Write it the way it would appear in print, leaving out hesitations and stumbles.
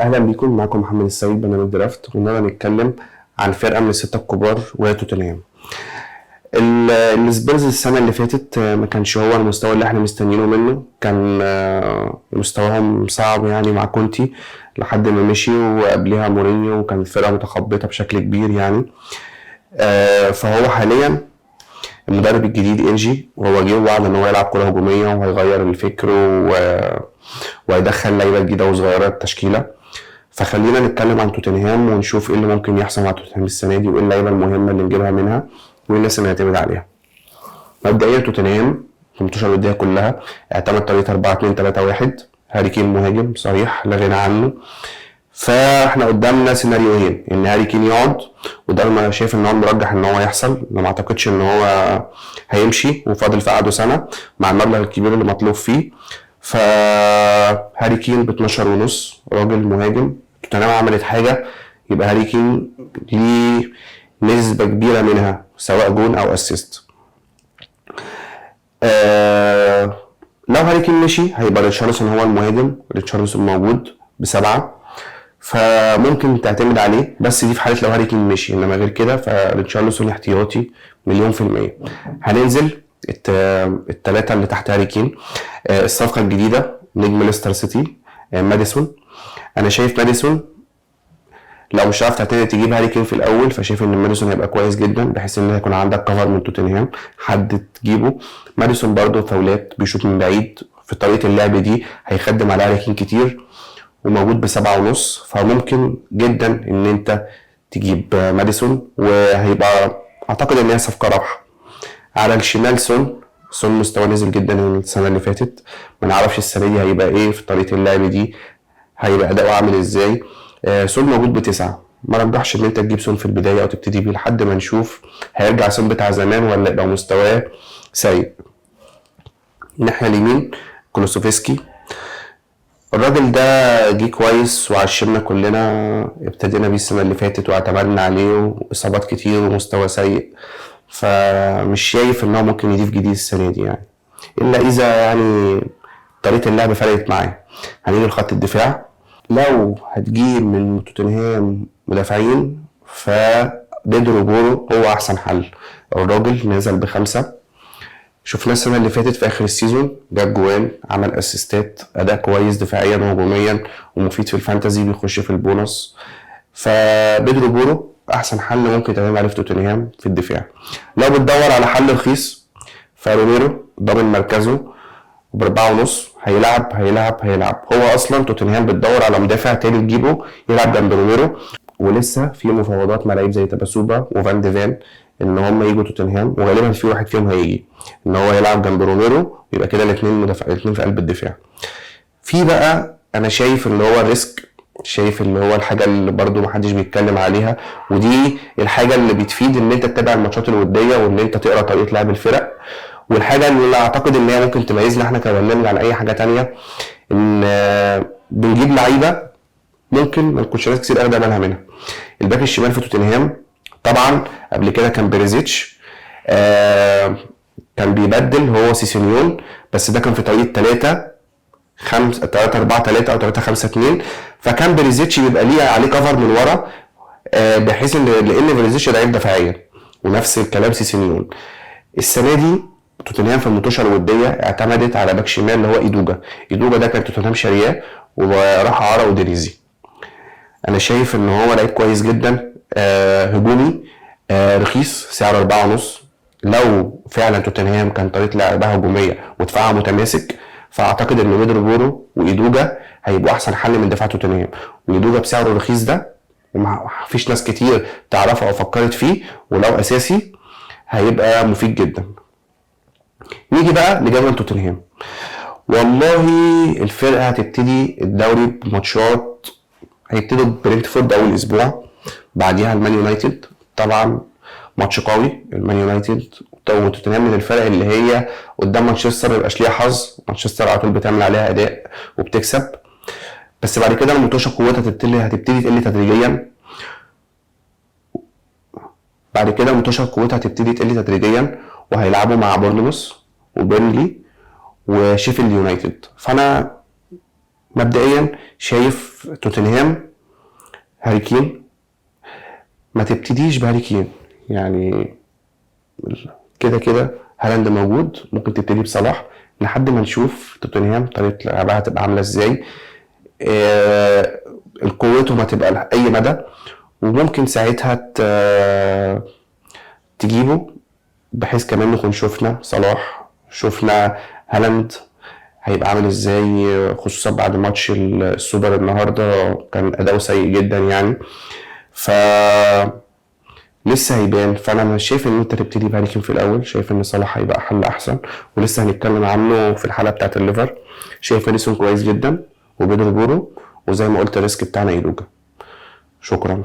اهلا بيكم. معكم محمد السيد، برنامج درافت، والنهارده هنتكلم عن فرقه من السته الكبار وهي توتنهام. السبيرز السنه اللي فاتت ما كانش هو المستوى اللي احنا مستنيينه منه. كان مستواهم صعب يعني مع كونتي لحد ما مشي، وقبلها مورينيو، وكانت الفرقه متخبطه بشكل كبير يعني. فهو حاليا المدرب الجديد انجي، وهو جه ووعد ان هو يلعب كره هجوميه وهيغير الفكر وهيدخل لعيبه جديده وصغيره التشكيله. فخلينا نتكلم عن توتنهام ونشوف ايه اللي ممكن يحصل مع توتنهام السنه دي، وايه اللعيبه المهمه اللي نجيبها منها، وايه الناس اللي نعتمد عليها. مبدئيا توتنهام في الماتشات الوديه كلها اعتمد طريقه 4-2-3-1. هاري كين مهاجم صريح لا غنى عنه. فاحنا قدامنا سيناريوهين: ان هاري كين يقعد، وده انا شايف ان هو مرجح ان هو يحصل. انا ما اعتقدش ان هو هيمشي وفاضل في عقده سنه مع المبلغ الكبير اللي مطلوب فيه. فهاري كين ب 12 ونص، راجل مهاجم. توتنهام عملت حاجه يبقى هاري كين ليه نسبه كبيره منها، سواء جون او اسيست. لو هاري كين مشي هيبقى ريتشارلسون هو المهاجم. ريتشارلسون موجود ب7، فممكن تعتمد عليه، بس دي في حاله لو هاري كين مشي. انما غير كده فريتشارلسون احتياطي مليون في المية. هننزل الثلاثه اللي تحت هاري كين. الصفقه الجديده نجم ليستر سيتي ماديسون. انا شايف ماديسون لو مش عارف تعتمد تجيب هاري كين في الاول، فشايف ان ماديسون هيبقى كويس جدا، بحيث ان هيكون عندك كفر من توتنهام حد تجيبه. ماديسون برضه فاولات، بيشوط من بعيد، في طريقه اللعب دي هيخدم على هاري كين كتير، وموجود ب7.5. فممكن جدا ان انت تجيب ماديسون، وهيبقى اعتقد ان هي صفقه رابحه. على الشمال سون مستوى نزل جدا من السنه اللي فاتت، ما نعرفش السنه دي هيبقى ايه في طريقه اللعب دي، هيبقى اداؤه عامل ازاي. سون موجود ب9. ما رجحش ان انت تجيب سون في البدايه او تبتدي بيه لحد ما نشوف هيرجع سون بتاع زمان ولا يبقى مستواه سيء. الناحيه اليمين كولوسوفسكي. الراجل ده جه كويس وعشمنا كلنا، ابتدينا بيه السنه اللي فاتت واعتمدنا عليه، واصابات كتير ومستوى سيء. فمش شايف ان هو ممكن يضيف جديد السنه دي يعني، الا اذا يعني طريقه اللعب فرقت معاه. هنيجي لخط الدفاع. لو هتجيب من توتنهام مدافعين فبيدرو بورو هو احسن حل. الراجل نزل ب5، شفناه السنه اللي فاتت في اخر السيزون، جاب جوان، عمل اسيستات، اداء كويس دفاعيا وهجوميا، ومفيد في الفانتازي، بيخش في البونص. فبيدرو بورو احسن حل ممكن تعتمد عليه في توتنهام في الدفاع. لو بتدور على حل رخيص فروميرو ضامن مركزه ب4.5. هيلعب. هو اصلا توتنهام بتدور على مدافع تاني تجيبه يلعب جنب روميرو، ولسه في مفاوضات مع لعيب زي تباسوبا وفان ديفان ان هم يجوا توتنهام، وغالبا في واحد فيهم هيجي ان هو يلعب جنب روميرو، يبقى كده الاثنين في قلب الدفاع. في بقى انا شايف اللي هو الريسك، شايف اللي هو الحاجه اللي برضو محدش بيتكلم عليها، ودي الحاجه اللي بتفيد ان انت تتابع الماتشات الوديه وان انت تقرا طريقه لعب الفرق. والحاجه اللي اعتقد ان هي ممكن تميزنا احنا كبرنامج عن اي حاجه تانية، ان بنجيب لعيبه ممكن ما نكونش ناس كتير اخده بالها منها. الباك الشمال في توتنهام طبعا قبل كده كان بريزيتش، كان بيبدل هو سيسينيون، بس ده كان في طريقه 3-4-3 او 3-5-2. فكان بريزيتش بيبقى ليه عليه كفر من ورا، بحيث لان بريزيتش ضعيف دفاعيا، ونفس الكلام سيسينيون. السنه دي توتنهام في الماتشات الوديه اعتمدت على باك شمال اللي هو ايدوجا ده كان توتنهام شارياه وراح عرا ودينيزي. انا شايف ان هو لعيب كويس جدا، هجومي، رخيص، سعر 4.5. لو فعلا توتنهام كان طريقه لعبها هجوميه ودفاعها متماسك، فاعتقد ان بيدرو بورو وايدوجا هيبقوا احسن حل من دفاع توتنهام. وايدوجا بسعره الرخيص ده ومفيش ناس كتير تعرفه او فكرت فيه، ولو اساسي هيبقى مفيد جدا. نيجي بقى لجدول توتنهام. والله الفرقه هتبتدي الدوري بماتشات، هيبتدوا برينتفورد اول اسبوع، بعديها المان يونايتد. طبعا ماتش قوي المان يونايتد، وتوتنهام من الفرق اللي هي قدام مانشستر ميبقاش ليها حظ. مانشستر على طول بتعمل عليها اداء وبتكسب، بس بعد كده المنتوشه قوتها هتبتدي تقل تدريجيا. وهيلعبوا مع بورنموث وبيرنلي وشيفيلد يونايتد. فانا مبدئيا شايف توتنهام هاري كين، ما تبتديش بهاري كين يعني، كده كده هالاند موجود، ممكن تبتدي بصلاح لحد ما نشوف توتنهام طريقة لعبها هتبقى عاملة ازاي، قوتهم هتبقى لأي مدى، وممكن ساعتها تجيبه، بحيث كمان نكون شفنا صلاح، شفنا هالاند هيبقى عامل ازاي، خصوصا بعد ماتش السوبر النهارده كان اداؤه سيء جدا يعني. ف لسه هيبان. فانا مش شايف ان انت تبتدي بهاري كين في الاول، شايف ان صلاح هيبقى حل احسن، ولسه هنتكلم عنه في الحلقه بتاعت الليفر. شايف اليسون كويس جدا وبيدرو بورو، وزي ما قلت الريسك بتاعنا ايدوجا. شكرا.